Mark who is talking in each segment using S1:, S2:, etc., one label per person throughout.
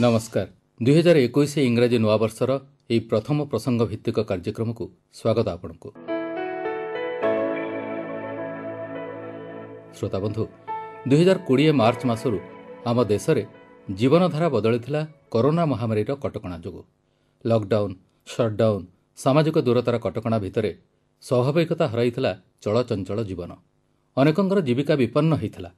S1: नमस्कार 2021 इंग्राजी नूआवर्षर यह प्रथम प्रसंग भित्तिक कार्यक्रम को स्वागत आपण को श्रोता बंधु 2020 मार्च मासरू आम देश में जीवनधारा बदली कोरोना महामारी कटकणा जो लॉकडाउन शटडाउन सामाजिक दूरतार कटकणा भितर स्वाभाविकता हराइला चलचंचल जीवन अनेकंकर जीविका विपन्न होता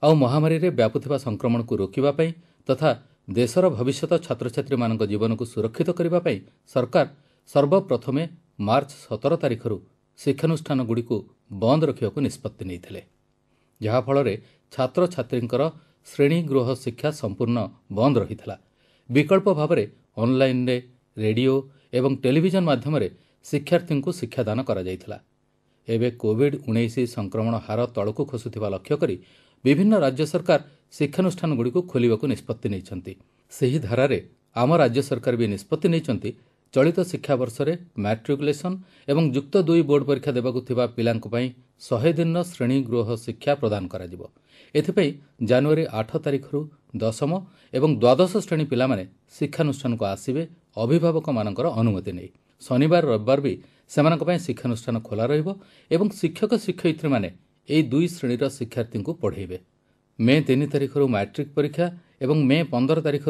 S1: आ महामारी रे व्यापुथिबा संक्रमण को रोकिबा तथा देशर भविष्यत छात्र छात्री मान जीवन को सुरक्षित करने सरकार सर्वप्रथमे मार्च 17 तारिख शिक्षानुष्ठान गुड़ी को बंद रखा निष्पत्ति नहीं जहाँफल छात्र छात्री श्रेणी गृह शिक्षा संपूर्ण बंद रही विकल्प भाव में ऑनलाइन रे रेडियो एवं टेलीविजन माध्यम शिक्षार्थी को शिक्षादान करा एवं कोविड-19 संक्रमण हार तलक खसुवा लक्ष्य करी विभिन्न राज्य सरकार शिक्षानुष्ठान गुड़ी को खोलने को निष्पत्ति नहीं सही धारा आम राज्य सरकार भी निष्पत्ति नहीं चलित शिक्षा वर्ष में मैट्रिकुलेशन एवं युक्त 2 बोर्ड परीक्षा देवाक थिबा पिलांक पई 100 दिन श्रेणी गृह शिक्षा प्रदान करा जिवो एथिपई जनवरी 8 तारिख दशम एवं द्वादश श्रेणी पिला माने शिक्षानुष्ठान को आसिबे अभिभावक मानकर अनुमति नहीं शनिवार रविवार भी सेमानक पई शिक्षानुष्ठान खोला रहिबो एवं शिक्षक शिक्षयित्री माने एई 2 श्रेणीर शिक्षार्थी को पढ़ेबे मे 3 तारिख मैट्रिक परीक्षा एवं मे 15 तारिख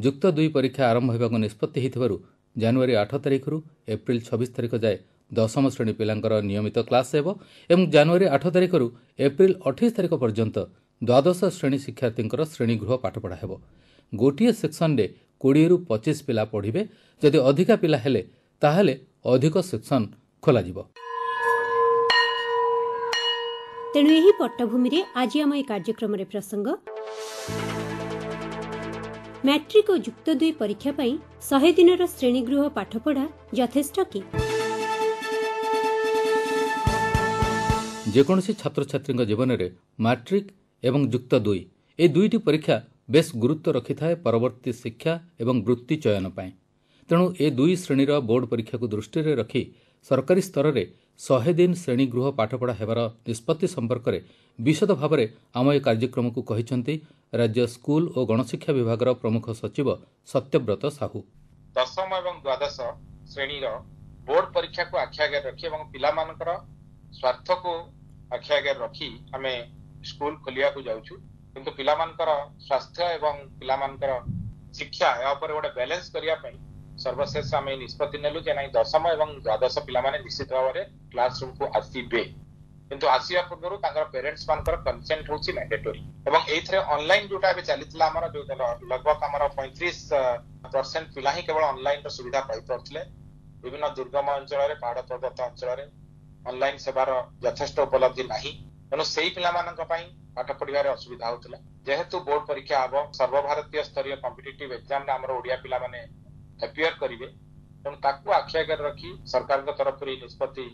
S1: युक्त 2 परीक्षा आरंभ होगा निष्पत्ति होइथिबारु जनवरी 8 तारिख एप्रिल 26 तारिख जाए दशम श्रेणी पिलांकर नियमित क्लास हेबो एवं जनवरी 8 तारिख एप्रिल 28 तारिख पर्यंत द्वादश श्रेणी शिक्षार्थी श्रेणी गृह पाठपढ़ा हेबो गोटे सेक्शन रे 20 रु 25 पिला पढ़िबे जदि अधिका पिला हेले ताहले अधिक सेक्शन खोला जिवो।
S2: तेणु यही पट्टभूमि रे आज आम ए कार्यक्रम रे प्रसंग मैट्रिक और युक्त 2 परीक्षा पाई 100 दिन श्रेणीगृह पाठपढ़ा यथेष्ट कि
S1: जेकोसी छात्र छात्री जीवन में मैट्रिक एवं युक्त 2 ए दुईटी परीक्षा बेस गुरुत्व रखि थाए परवर्ती शिक्षा एवं वृत्ति चयन पाए तेणु ए 2 श्रेणीर बोर्ड परीक्षा को दृष्टि में रखी सरकारी स्तर में 100 दिन श्रेणी गृह पाठपढ़ा हेबार निष्पत्ति संपर्क में विशद भाव में आम ए कार्यक्रम को कहिसेंति राज्य स्कूल और गणशिक्षा विभाग प्रमुख सचिव सत्यव्रत साहू।
S3: दशम एवं द्वादश श्रेणीर बोर्ड परीक्षा को आखि आगे रखी और पिला मानकर स्वार्थ को आखि आगे रखी आम स्कूल खोलिया को जाउछु किंतु पिला मानकर स्वास्थ्य एवं पिला मानकर शिक्षा या ऊपर गोटे बैलेंस करिया पई सर्वशेष आम निष्पत्ति नेलु जे नाही दशम एवं द्वादश पिला माने निश्चित भाव में क्लासरूम को आसीबे किंतु आसिया पूर्व तांकर पेरेंट्स मानकर कंसेंट होची मैंडेटरी एवं एथरे ऑनलाइन जोटा बे चलितला हमर जो लगभग हमर 35% पिला ही केवल ऑनलाइन रो सुविधा पाई परथले विभिन्न दुर्गम अंचल रे पहाड़ पर्वत अंचल रे ऑनलाइन सेवार यथेष्ट उपलब्धि नाही तेणु से पिला मानक पई पाठ पढ़िबार असुविधा होतला जेहेतु बोर्ड परीक्षा आबो सर्वभारतीय स्तरीय कॉम्पिटिटिव एग्जाम रे हमर ओडिया पिला माने अपियर करिवे तेणु ताकू आखि आगे रखी सरकार तरफ निष्पत्ति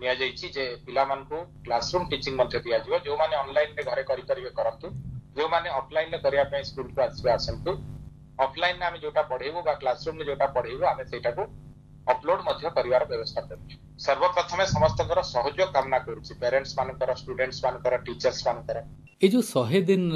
S3: निया जाइछि जे पिला मान को क्लासरूम टीचिंग मध्य दिया जिवो जो माने ऑनलाइन रे घरे करि करिवे करंतु जो माने ऑफलाइन रे करिया पे स्कूल को आसीबे आसंतु ऑफलाइन में आमे जोटा पढेबो बा क्लासरूम में जोटा पढेबो आमे सेटा को अपलोड मध्य करिवार व्यवस्था करू सर्वप्रथमे समस्तकर सहयोग कामना करूछि पेरेंट्स मानकर स्टूडेंट्स मानकर टीचर्स मानकर
S1: ए जो 100 दिन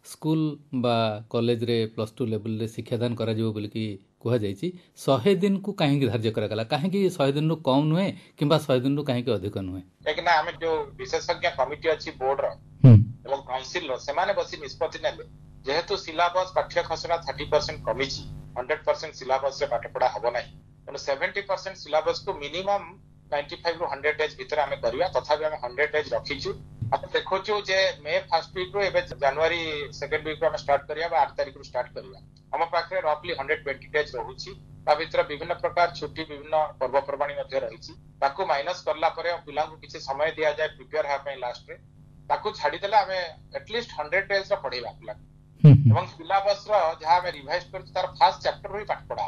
S1: स्कूल बा कॉलेज रे +2 लेवल रे शिक्षादान करा जिवो बोली कि कह जाइछि 100 दिन को काहे धार्य करा गला काहे कि 100 दिन नु कम नुहे किबा 100 दिन नु काहे कि अधिक नुहे
S3: लेकिन आमे जो विशेषज्ञ कमिटी अछि बोर्ड रो एवं काउंसिल रो सेमाने बसी निष्पत्ति नेले जेहेतु सिलेबस पाठ्य खसरा 30% कमिछि 100% सिलेबस रे पाठ पढ़ा हबो नाही तनो 70% सिलेबस को मिनिमम 95 रु 100 डेज भीतर आमे करिया तथापि आमे 100 डेज रखिछु आप देखोछु जे मे फर्स्ट वीक रो एबे जनवरी सेकंड वीक रो हम स्टार्ट करिया बा 8 तारिख रो स्टार्ट करिया हम पाखरे रफली 120 डेज रहुछि ता भीतर विभिन्न प्रकार छुट्टी विभिन्न पर्व पर्वाणी मध्य रहिछि ताकू माइनस करला परे पिला को किछि समय दिया जाय प्रिपेयर हा पय लास्ट रे ताकू छाडी देला हमें एटलीस्ट 100 डेज रो पढेला पिला एवं सिलेबस रो जहा हमें रिवाइज कर तार फर्स्ट चैप्टर रो पाठ पढा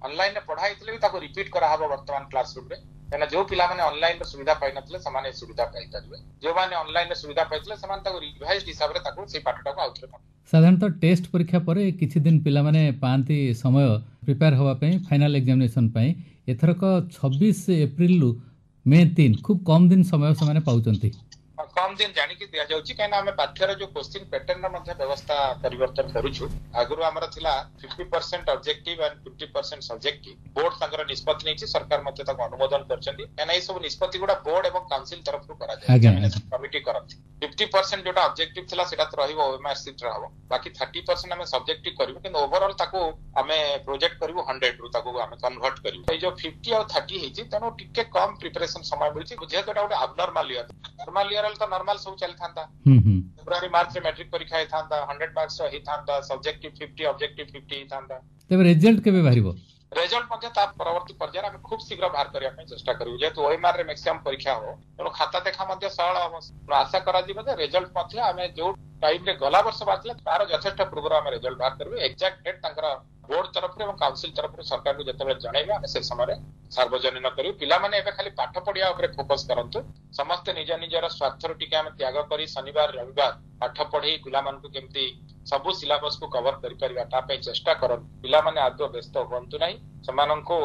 S3: ऑनलाइन रे पढाइतले भी ताकू रिपीट करा हबो वर्तमान क्लासरूम रे एना जो पिला माने ऑनलाइन रे सुविधा पाइ नथले समान सुविधा पाइ परिबे जो माने ऑनलाइन रे सुविधा पाइतले समान ताकू रिवाइज हिसाब रे ताकू से पाठटा को आउथरे
S1: साधारणतः टेस्ट परीक्षा पर किछि दिन पिला माने पांती समय प्रिपेयर होवा पई फाइनल एग्जामिनेशन पई एथरक 26 एप्रिल लु मे 3 खूब कम दिन समय से माने पाउचंती
S3: कम कम दिन जानिकी दिया जाउची काहे ना हमें पाठ्यर जो क्वेश्चन पैटर्न रा मध्ये व्यवस्था परिवर्तन करूछु आगुरु हमर थिला 50% ऑब्जेक्टिव एंड 50% सब्जेक्टिव बोर्ड संकर निष्पत्ति नै छी सरकार मध्ये तक अनुमोदन करछन्ती काहे ना ए सब निष्पत्ति गुडा बोर्ड एवं काउंसिल तरफ रु करा जाय एग्जामिनेशन कमिटी करथि 50% जोटा ऑब्जेक्टिव थिला सेटा त रहिबो ओएमआर सीट रहबो बाकी 30% हमें सब्जेक्टिव करबो किंतु ओवरऑल ताको हमें प्रोजेक्ट करबो 100 रु ताको हमें कन्वर्ट करबो ए जो 50 और 30 हेची तनो टिके कम प्रिपरेशन समय मिलची जे तोटा गोटे अबनॉर्मल ईयर नॉर्मल ईयर तो नॉर्मल सब चल थांता फेब्रुआरी मार्च रे मैट्रिक परीक्षा हे थांता 100 मार्क्स हि थांता सब्जेक्टिव 50 ऑब्जेक्टिव 50 हि थांता
S1: तबे रिजल्ट केबे बाहरिबो
S3: रिजल्ट मध्ये ता परवर्ती पर्याय हमें खूब शीघ्र बाहर करिया ପାଇଁ चेष्टा करू जेतु ओएमआर रे मैक्सिमम परीक्षा हो तो खाता देखा मध्ये सरल हम आशा करा दिबो जे रिजल्ट मध्ये हमें जो टाइम रे गला वर्ष बातले तार यथेष्ट पूर्व हमें रिजल्ट बाहर करबे एग्जैक्ट डेट तंकर बोर्ड तरफ रे एवं काउंसिल तरफ रे सरकार को जतबे जणाइबे हमें से समय रे सार्वजनीन करियो पिला माने एबे खाली पाठ पढिया ऊपर फोकस करंतु समस्त निज निजर स्वार्थ टिके हम त्याग करी शनिवार रविवार पाठ पढी पिला मान को केमती सबु सिलेबस को कवर करि परिबा ता पे चेष्टा करन पिला माने आदो व्यस्त होंतु नाही समान को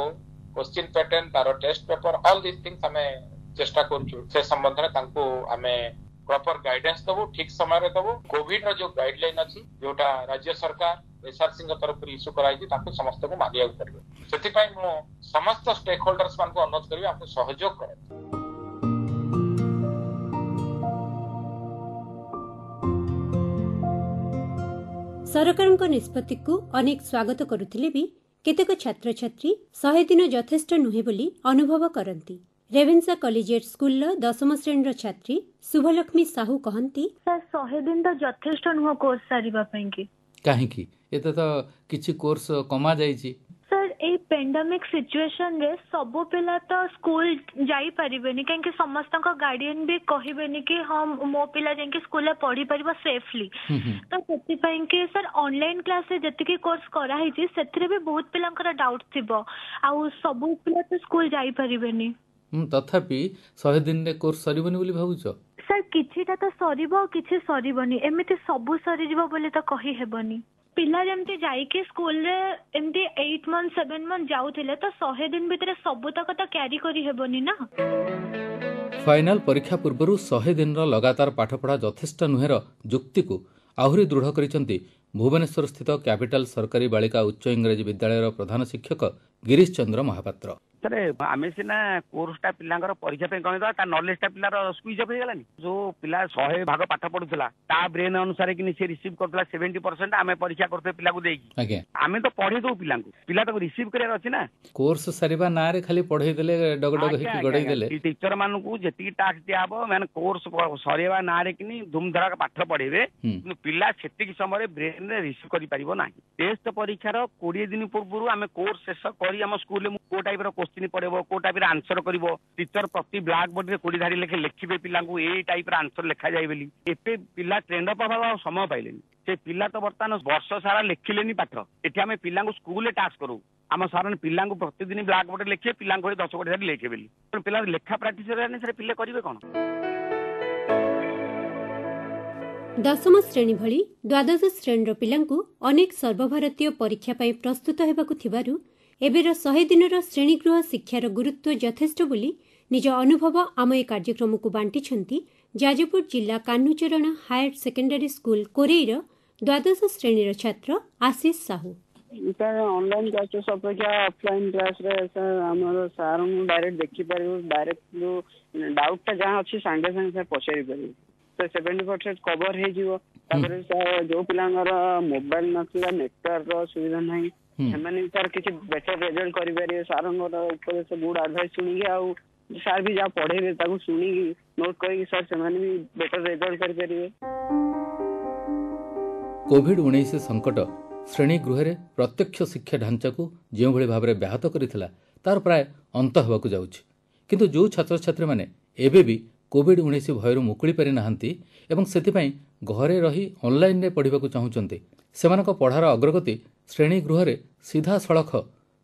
S3: क्वेश्चन पैटर्न तार test paper all this things हमें चेष्टा करछु से संबंध रे तांको हमें प्रॉपर गाइडेंस दबो ठीक समय रे दबो कोविड रो जो गाइडलाइन अछि जोटा राज्य सरकार एसआरसी के तरफ इश्यू कराई छी ताको समस्त को मानिया पड़िबो सेति पई मो समस्त स्टेक होल्डर्स मान को अनुरोध करबी आपको सहयोग करे
S2: सरकारଙ୍କ निष्पत्तिକୁ अनेक स्वागत କରୁଥିଲେ ବି କେତେକ ଛାତ୍ରଛାତ୍ରୀ 100 ଦିନ ଯଥେଷ୍ଟ ନୁହେଁ ବୋଲି ଅନୁଭବ କରନ୍ତି। रेवेन्सा कॉलेजिएट स्कूल 10ମ ଶ୍ରେଣୀର ଛାତ୍ରୀ शुभलक्ष्मी साहू कहती
S4: सर 100 दिन तो यथेष्ट नुह कोर्स सारिबा पई की
S1: काहेकि एते तो किछि कोर्स कमा जाईची
S4: सर ए पेंडेमिक सिचुएशन रे सब पिला तो स्कूल जाई परिबेनी काहे कि समस्त को गार्डियन भी कहिबेनी कि हम मो पिला जेंके स्कूल ले पढ़ी परिबा सेफली तो सेति पई कि सर ऑनलाइन क्लास से जति की कोर्स करा हिची सेथरे भी बहुत पिलांकर डाउट थिबो आ सब पिला तो स्कूल जाई परिबेनी
S1: तथापि 100 दिन रे कोर्स सरीबनी बोली भाबुछ
S4: सर किछिटा तो सरीबो किछि सरीबनी एमिति सब सरी जिवो बोली तो कहि हेबनी पिला जेमती जाई के स्कूल रे एमती 8 मंथ 7 मंथ जाउथिले तो 100 दिन भितरे सब तक तो कैरी करी हेबनी ना
S1: फाइनल परीक्षा पूर्वरु 100 दिन रो लगातार पाठपढ़ा यथेष्ट नुहेर जुक्ति को आहुरी दृढ़ करिसंती भुवनेश्वर स्थित कैपिटल सरकारी बालिका उच्च इंग्रेजी विद्यालय प्रधान शिक्षक गिरीश चंद्र महापात्र
S5: सर आम सीना कोर्सटा पिलांकर परीक्षा पे कमी ता नॉलेजटा पिलार स्क्वीज अप हेगलानी जो पिला 100 भाग पाठ पढुथला ता ब्रेन अनुसार कि से रिसीव करथला 70% आमे परीक्षा करथे पिला को देकी
S1: आगे
S5: आमे तो पढे दो पिला को पिला तो रिसीव करियार अछि ना
S1: कोर्स सरीबा ना रे खाली पढे देले डगडग हेकी गडई देले
S5: टीचर मानु को जेती टास्क दियाबो माने कोर्स सरीबा ना रे किनी धूमधड़ाक पाठ पढेबे किंतु पिला सेति कि समय रे ब्रेन रे रिसीव करि परिबो नाही टेस्ट परीक्षार 20 दिन पूर्व आमे कोर्स शेष करी हम स्कूल में को टाइप रो क्वेश्चन पढ़ेबो को टाइप रे आंसर करिवो टीचर प्रति ब्लैक बोर्ड रे 20 धारी लिखिबे पिला को ए टाइप रे आंसर लिखा जाय बेली एते पिला ट्रेंड अप हवा समय पाइलेनी से पिला तो वर्तमान वर्ष सारा लिखिलेनी पाठ एठी हमें पिला को स्कूल टास्क करू आम साधारण पिला को प्रतिदिन ब्लैक बोर्ड लिखे पिला को 10 बोर्ड धारी लिखे बेली पिला लेखा प्रैक्टिस रे से पिले करिवे कोन
S2: 10ମ ଶ୍ରେଣୀ ଭଳି ଦ୍ୱାଦଶ ଶ୍ରେଣୀର ପିଲାଙ୍କୁ ଅନେକ ସର୍ବଭାରତୀୟ ପରୀକ୍ଷା ପାଇଁ ପ୍ରସ୍ତୁତ ହେବାକୁ ଥିବାରୁ ଏବେର 100 ଦିନର ଶ୍ରେଣୀଗୃହ ଶିକ୍ଷାର ଗୁରୁତ୍ୱ ଯଥେଷ୍ଟ ବୋଲି ନିଜ ଅନୁଭବ ଆମ ଏ କାର୍ଯ୍ୟକ୍ରମକୁ ବାଣ୍ଟିଛନ୍ତି ଯାଜପୁର ଜିଲ୍ଲା କାହ୍ନୁଚରଣ ହାୟର ସେକେଣ୍ଡାରୀ ସ୍କୁଲ କୋରେଇର ଦ୍ୱାଦଶ ଶ୍ରେଣୀର ଛାତ୍ର Ashish Sahu
S6: sir online classes अपेक्षा ऑफलाइन क्लास रे सर हमर सार डायरेक्ट देखि परिबो डायरेक्ट जो डाउट जहाँ अच्छी संगे संगे पचारि परिबो तो 70% कवर हे जीवो तापर जो पिलांगर मोबाइल नथिला नेटवर्क रो सुविधा नाही हमने सर किछि बेटर रिजल्ट करि पारे सारंगर उपदेश गुड एडवाइस सुनी के आ सर भी जा पढेबे ताकू सुनी नोट करी सर सेमाने भी बेटर रिजल्ट करि परिबे
S1: कोविड-19 संकट श्रेणी गृह रे प्रत्यक्ष शिक्षा ढांचा को जो भली भाव में व्याहत करिथिला तार प्राय अंत होबाकू जाउछि किंतु जो छात्र छात्री माने एबे भी कोविड-19 भयरु मुकुली पारि नाहंती एवं सेतिपई घरे रही ऑनलाइन रे पढिबाकू चाहुचंती सेमानक पढ़ार अग्रगति श्रेणी गृह रे सीधा सड़क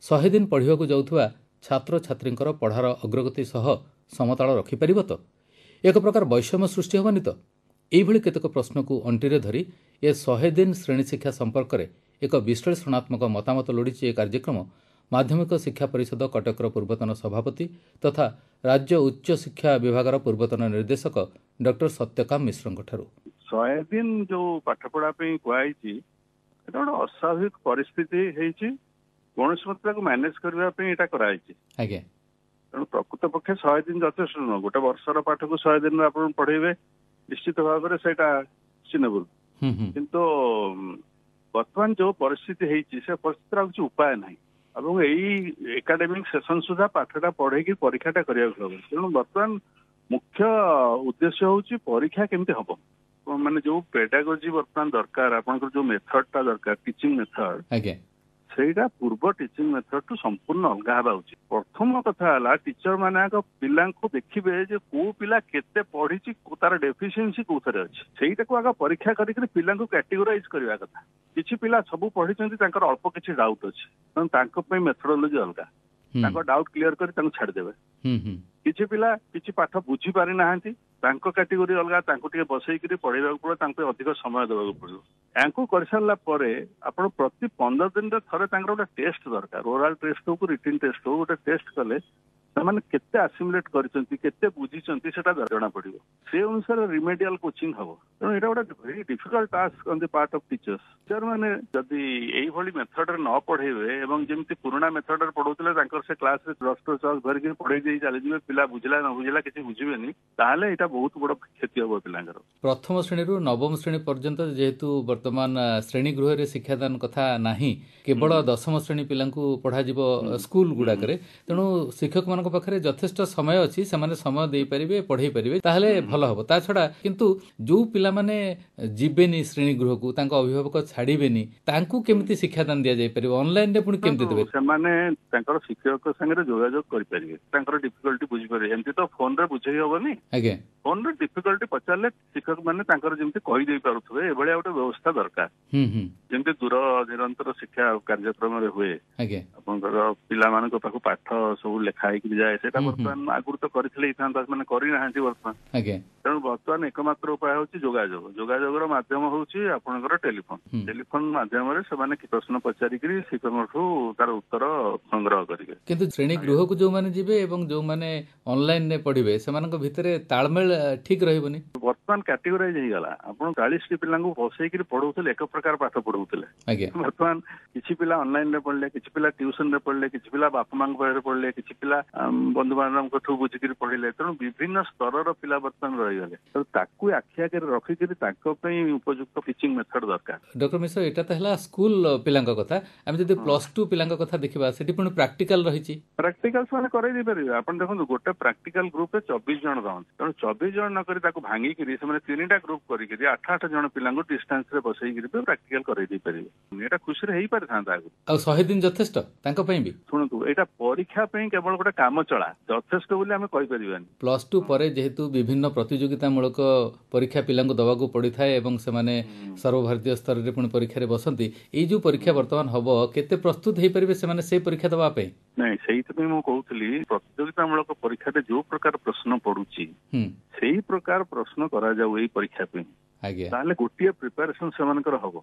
S1: 100 दिन पढ़िबाकू जाउथुवा छात्र छात्रींकर पढ़ार अग्रगति सह समताल रखि परिबो तो एक प्रकार वैषम्य सृष्टि होबनी तो एई भली केतक प्रश्न को अंटिरे धरी ए 100 दिन श्रेणी शिक्षा संपर्क रे एक विश्लेषणात्मक मतामत लोड़ीची ए कार्यक्रम ମାଧ୍ୟମିକ ଶିକ୍ଷା ପରିଷଦ କଟକର ପୂର୍ବତନ ସଭାପତି ତଥା ରାଜ୍ୟ ଉଚ୍ଚ ଶିକ୍ଷା ବିଭାଗର ପୂର୍ବତନ ନିର୍ଦ୍ଦେଶକ ଡକ୍ଟର ସତ୍ୟକାମ ମିଶ୍ରଙ୍କଠାରୁ।
S7: 100 ଦିନ ଯୋଉ ପାଠପଢା ପାଇଁ କୁହାଯାଇଛି ଏଟା ଗୋଟେ ଅସ୍ୱାଭାବିକ ପରିସ୍ଥିତି ହେଇଛି, କୌଣସି ମତେ ତାକୁ ମ୍ୟାନେଜ କରିବା ପାଇଁ ଏଇଟା କରାଯାଇଛି।
S1: ଆଜ୍ଞା,
S7: ତେଣୁ ପ୍ରକୃତ ପକ୍ଷେ 100 ଦିନ ଯଥେଷ୍ଟ ନୁହଁ। ଗୋଟେ ବର୍ଷର ପାଠକୁ 100 ଦିନରେ ଆପଣ ପଢେଇବେ, ନିଶ୍ଚିତ ଭାବରେ ସେଇଟା ସିନେବୁଲ। କିନ୍ତୁ ବର୍ତ୍ତମାନ ଯୋଉ ପରିସ୍ଥିତି ହେଇଛି ସେ ପରିସ୍ଥିତିର କିଛି ଉପାୟ ନାହିଁ ଏବଂ ଏଇ ଏକାଡେମିକ ସେସନ ସୁଦ୍ଧା ପାଠଟା ପଢେଇକି ପରୀକ୍ଷାଟା କରିବାକୁ ହବ। ତେଣୁ ବର୍ତ୍ତମାନ ମୁଖ୍ୟ ଉଦ୍ଦେଶ୍ୟ ହଉଛି ପରୀକ୍ଷା କେମିତି ହବ, ମାନେ ଯୋଉ ପେଡାଗୋଜି ବର୍ତ୍ତମାନ ଦରକାର, ଆପଣଙ୍କର ଯୋଉ ମେଥଡଟା ଦରକାର ଟିଚିଂ ମେଥଡ,
S1: ଆଜ୍ଞା,
S7: ସେଇଟା ପୂର୍ବ ଟିଚିଂ ମେଥଡ ଠୁ ସମ୍ପୂର୍ଣ୍ଣ ଅଲଗା ହେବା ଉଚିତ। ପ୍ରଥମ କଥା ହେଲା ଟିଚର ମାନେ ଆଗ ପିଲାଙ୍କୁ ଦେଖିବେ ଯେ କୋଉ ପିଲା କେତେ ପଢିଛି, ତାର ଡେଫିସିଏନ୍ସି କୋଉଥିରେ ଅଛି, ସେଇଟାକୁ ଆଗ ପରୀକ୍ଷା କରିକି ପିଲାଙ୍କୁ କ୍ୟାଟେଗୋରାଇଜ କରିବା କଥା। କିଛି ପିଲା ସବୁ ପଢିଛନ୍ତି, ତାଙ୍କର ଅଳ୍ପ କିଛି ଡାଉଟ୍ ଅଛି, ତେଣୁ ତାଙ୍କ ପାଇଁ ମେଥଡୋଲୋଜି ଅଲଗା, ତାଙ୍କ ଡାଉଟ୍ କ୍ଲିୟର କରି ତାଙ୍କୁ ଛାଡିଦେବେ। କିଛି ପିଲା କିଛି ପାଠ ବୁଝି ପାରିନାହାନ୍ତି, ତାଙ୍କ କ୍ୟାଟେଗୋରୀ ଅଲଗା, ତାଙ୍କୁ ଟିକେ ବସେଇକିରି ପଢେଇବାକୁ ପଡିବ, ତାଙ୍କୁ ଅଧିକ ସମୟ ଦେବାକୁ ପଡିବ। ୟାଙ୍କୁ କରିସାରିଲା ପରେ ଆପଣ ପ୍ରତି 15 ଦିନରେ ଥରେ ତାଙ୍କର ଗୋଟେ ଟେଷ୍ଟ ଦରକାର, ଓରାଲ ଟେଷ୍ଟ ହଉ ରିଟିନ ଟେଷ୍ଟ ହଉ, ଗୋଟେ ଟେଷ୍ଟ କଲେ ସେମାନେ କେତେ ଆସିମୁଲେଟ କରିଛନ୍ତି, କେତେ ବୁଝିଛନ୍ତି ସେଟା ଜଣା ପଡିବ। ସେ ଅନୁସାରେ ରିମେଡିଆଲ କୋଚିଂ ହବ। ତେଣୁ ଏଇଟା ଗୋଟେ very difficult task on the part of teachers. Teacher ମାନେ ଯଦି ଏଇଭଳି ମେଥଡରେ ନ ପଢେଇବେ ଏବଂ ଯେମିତି ପୁରୁଣା ମେଥଡରେ ପଢଉଥିଲେ ତାଙ୍କର ସେ କ୍ଲାସରେ ଡଷ୍ଟର ଚକ୍ ଧରିକି ପଢେଇ ଦେଇ ଚାଲିଯିବେ, ପିଲା ବୁଝିଲା ନ ବୁଝିଲା କିଛି ବୁଝିବେନି, ତାହେଲେ ଏଇଟା ବହୁତ ବଡ କ୍ଷତି ହବ ପିଲାଙ୍କର।
S1: ପ୍ରଥମ ଶ୍ରେଣୀରୁ ନବମ ଶ୍ରେଣୀ ପର୍ଯ୍ୟନ୍ତ ଯେହେତୁ ବର୍ତ୍ତମାନ ଶ୍ରେଣୀ ଗୃହରେ ଶିକ୍ଷାଦାନ କଥା ନାହିଁ, କେବଳ ଦଶମ ଶ୍ରେଣୀ ପିଲାଙ୍କୁ ପଢାଯିବ ସ୍କୁଲ ଗୁଡାକରେ, ତେଣୁ ଶିକ୍ଷକମାନଙ୍କ ପାଖରେ ଯଥେଷ୍ଟ ସମୟ ଅଛି, ସେମାନେ ସମୟ ଦେଇପାରିବେ, ପଢେଇ ପାରିବେ, ତାହେଲେ ଭଲ ହବ। ତା ଛଡା କିନ୍ତୁ ଯୋଉ ପିଲାମାନେ ଯିବେନି ଶ୍ରେଣୀ ଗୃହକୁ, ତାଙ୍କ ଅଭିଭାବକ ଛାଡିବେନି, ତାଙ୍କୁ କେମିତି ଶିକ୍ଷାଦାନ ଦିଆଯାଇପାରିବ, ଅନଲାଇନରେ ପୁଣି କେମିତି ଦେବେ?
S7: ସେମାନେ ତାଙ୍କର ଶିକ୍ଷକ ସାଙ୍ଗରେ ଯୋଗାଯୋଗ କରିପାରିବେ, ତାଙ୍କର ଡିଫିକଲ୍ଟି ବୁଝିପାରିବେ। ଏମିତି ତ ଫୋନରେ ବୁଝେଇ ହବନି।
S1: ଆଜ୍ଞା,
S7: ଫୋନରେ ଡିଫିକଲ୍ଟି ପଚାରିଲେ ଶିକ୍ଷକ ମାନେ ତାଙ୍କର ଯେମିତି କହିଦେଇ ପାରୁଥିବେ, ଏଭଳିଆ ଗୋଟେ ବ୍ୟବସ୍ଥା ଦରକାର। ଯେମିତି ଦୂର ନିରନ୍ତର ଶିକ୍ଷା କାର୍ଯ୍ୟକ୍ରମରେ ହୁଏ,
S1: ଆଜ୍ଞା,
S7: ଆପଣଙ୍କର ପିଲାମାନଙ୍କ ପାଖକୁ ପାଠ ସବୁ ଲେଖା ହେଇକି ଯାଏ, ସେଇଟା ବର୍ତ୍ତମାନ ଆଗରୁ ତ କରିଥିଲେ ହେଇଥାନ୍ତା, ସେମାନେ କରିନାହାନ୍ତି ବର୍ତ୍ତମାନ।
S1: ଆଜ୍ଞା,
S7: ତେଣୁ ବର୍ତ୍ତମାନ ଏକମାତ୍ର ଉପାୟ ହଉଛି ଯୋଗାଯୋଗ। ଯୋଗାଯୋଗର ମାଧ୍ୟମ ହଉଛି ଆପଣଙ୍କର ଟେଲିଫୋନ। ଟେଲିଫୋନ ମାଧ୍ୟମରେ ସେମାନେ ପ୍ରଶ୍ନ ପଚାରିକିରି ଶିକ୍ଷକଙ୍କଠୁ ତାର ଉତ୍ତର ସଂଗ୍ରହ କରିବେ।
S1: କିନ୍ତୁ ଶ୍ରେଣୀ ଗୃହକୁ ଯୋଉମାନେ ଯିବେ ଏବଂ ଯୋଉମାନେ ଅନଲାଇନରେ ପଢିବେ ସେମାନଙ୍କ ଭିତରେ ତାଳମେଳ ଠିକ ରହିବନି।
S7: ବର୍ତ୍ତମାନ କ୍ୟାଟେଗୋରାଇଜ ହେଇଗଲା। ଆପଣ 40ଟି ପିଲାଙ୍କୁ ବସେଇକିରି ପଢଉଥିଲେ, ଏକ ପ୍ରକାର ପାଠ ପଢଉଥିଲେ।
S1: ଆଜ୍ଞା,
S7: ବର୍ତ୍ତମାନ କିଛି ପିଲା ଅନଲାଇନରେ ପଢିଲେ, କିଛି ପିଲା ଟ୍ୟୁସନରେ ପଢିଲେ, କିଛି ପିଲା ବାପା ମାଙ୍କ ପାଖରେ ପଢିଲେ, କିଛି ପିଲା ବନ୍ଧୁବାନ୍ଧବଙ୍କଠୁ ବୁଝିକିରି ପଢିଲେ। ତେଣୁ ବିଭିନ୍ନ ସ୍ତରର ପିଲା ବର୍ତ୍ତମାନ ରହିଗଲେ। ତେଣୁ ତାକୁ ଆଖି ଆଗରେ ରଖିକିରି ତାଙ୍କ ପାଇଁ ଉପଯୁକ୍ତ ଟିଚିଂ ମେଥଡ ଦରକାର।
S1: ଡକ୍ଟର ମିଶ୍ର, ଏଟା ତ ହେଲା ସ୍କୁଲ ପିଲାଙ୍କ କଥା। ଆମେ ଯଦି +2 ପିଲାଙ୍କ କଥା ଦେଖିବା, ସେଠି ପୁଣି ପ୍ରାକ୍ଟିକାଲ ରହିଛି।
S7: ପ୍ରାକ୍ଟିକାଲ ସେମାନେ କରେଇ ଦେଇପାରିବେ। ଆପଣ ଦେଖନ୍ତୁ, ଗୋଟେ ପ୍ରାକ୍ଟିକାଲ ଗ୍ରୁପରେ 24 ଜଣ ରହନ୍ତି। ତେଣୁ 24 ଜଣ ନକରି ତାକୁ ଭାଙ୍ଗିକିରି ସେମାନେ 3ଟା ଗ୍ରୁପ କରିକିରି 8 ଜଣ ପିଲାଙ୍କୁ ଡିଷ୍ଟାନ୍ସରେ ବସେଇକିରି ପ୍ରାକ୍ଟିକାଲ କରେଇ ଦେଇପାରିବେ। ଏଇଟା ଖୁସିରେ ହେଇପାରିଥାନ୍ତା ଆଗରୁ।
S1: ଆଉ 100 ଦିନ ଯଥେଷ୍ଟ ତାଙ୍କ ପାଇଁ ବି?
S7: ଶୁଣନ୍ତୁ, ଏଇଟା ପରୀକ୍ଷା ପାଇଁ କେବଳ ଗୋଟେ କାମ ଚଳା, ଯଥେଷ୍ଟ ବୋଲି ଆମେ କହିପାରିବାନି।
S1: +2 ପରେ ଯେହେତୁ ବିଭିନ୍ନ ପ୍ରତିଯୋଗିତାମୂଳକ ପରୀକ୍ଷା ପିଲାଙ୍କୁ ଦେବାକୁ ପଡ଼ିଥାଏ ଏବଂ ସେମାନେ ସର୍ବଭାରତୀୟ ସ୍ତରରେ ପୁଣି ପରୀକ୍ଷାରେ ବସନ୍ତି, ଏଇ ଯୋଉ ପରୀକ୍ଷା ବର୍ତ୍ତମାନ ହବ, କେତେ ପ୍ରସ୍ତୁତ ହେଇପାରିବେ ସେମାନେ ସେଇ ପରୀକ୍ଷା ଦେବା ପାଇଁ?
S7: ନାଇଁ, ସେଇଥିପାଇଁ ମୁଁ କହୁଥିଲି ପ୍ରତିଯୋଗିତାମୂଳକ ପରୀକ୍ଷାରେ ଯୋଉ ପ୍ରକାର ପ୍ରଶ୍ନ ପଡୁଛି ସେଇ ପ୍ରକାର ପ୍ରଶ୍ନ କରାଯାଉ ଏଇ ପରୀକ୍ଷା ପାଇଁ।
S1: ଆଜ୍ଞା,
S7: ତାହେଲେ ଗୋଟିଏ ପ୍ରିପାରେସନ ସେମାନଙ୍କର ହବ।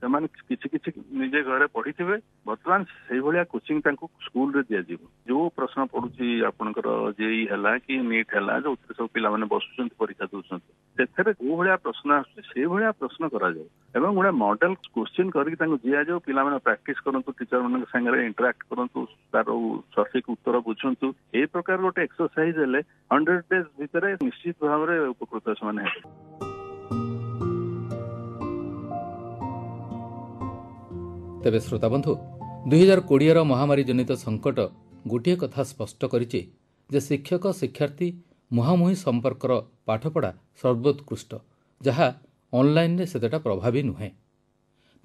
S7: ସେମାନେ କିଛି କିଛି ନିଜେ ଘରେ ପଢିଥିବେ। ବର୍ତ୍ତମାନ ସେଇଭଳିଆ କୋଚିଂ ତାଙ୍କୁ ସ୍କୁଲରେ ଦିଆଯିବ। ଯୋଉ ପ୍ରଶ୍ନ ପଡୁଛି ଆପଣଙ୍କର ଜେଇ ହେଲା କି ନିଟ୍ ହେଲା, ଯୋଉଥିରେ ସବୁ ପିଲାମାନେ ବସୁଛନ୍ତି ପରୀକ୍ଷା ଦଉଛନ୍ତି, ସେଥିରେ କୋଉ ଭଳିଆ ପ୍ରଶ୍ନ ଆସୁଛି ସେଇଭଳିଆ ପ୍ରଶ୍ନ କରାଯାଉ ଏବଂ ଗୋଟେ ମଡେଲ କୋଶ୍ଚିନ୍ କରିକି ତାଙ୍କୁ ଦିଆଯାଉ। ପିଲାମାନେ ପ୍ରାକ୍ଟିସ କରନ୍ତୁ, ଟିଚର ମାନଙ୍କ ସାଙ୍ଗରେ ଇଣ୍ଟରାକ୍ଟ କରନ୍ତୁ, ତାର ସଠିକ ଉତ୍ତର ବୁଝନ୍ତୁ। ଏଇ ପ୍ରକାର ଗୋଟେ ଏକ୍ସରସାଇଜ ହେଲେ 100 ଡେଜ ଭିତରେ ନିଶ୍ଚିତ ଭାବରେ ଉପକୃତ ସେମାନେ ହେବେ।
S1: ତେବେ ଶ୍ରୋତାବନ୍ଧୁ, 2020ର ମହାମାରୀ ଜନିତ ସଂକଟ ଗୋଟିଏ କଥା ସ୍ପଷ୍ଟ କରିଛି ଯେ ଶିକ୍ଷକ ଶିକ୍ଷାର୍ଥୀ ମୁହାଁମୁହିଁ ସମ୍ପର୍କର ପାଠପଢ଼ା ସର୍ବୋତ୍କୃଷ୍ଟ, ଯାହା ଅନଲାଇନରେ ସେତେଟା ପ୍ରଭାବୀ ନୁହେଁ।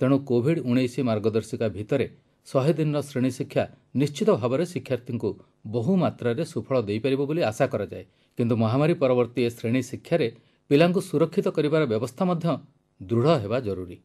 S1: ତେଣୁ କୋଭିଡ-19 ମାର୍ଗଦର୍ଶିକା ଭିତରେ 100 ଦିନର ଶ୍ରେଣୀ ଶିକ୍ଷା ନିଶ୍ଚିତ ଭାବରେ ଶିକ୍ଷାର୍ଥୀଙ୍କୁ ବହୁ ମାତ୍ରାରେ ସୁଫଳ ଦେଇପାରିବ ବୋଲି ଆଶା କରାଯାଏ। କିନ୍ତୁ ମହାମାରୀ ପରବର୍ତ୍ତୀ ଏ ଶ୍ରେଣୀ ଶିକ୍ଷାରେ ପିଲାଙ୍କୁ ସୁରକ୍ଷିତ କରିବାର ବ୍ୟବସ୍ଥା ମଧ୍ୟ ଦୃଢ଼ ହେବା ଜରୁରୀ।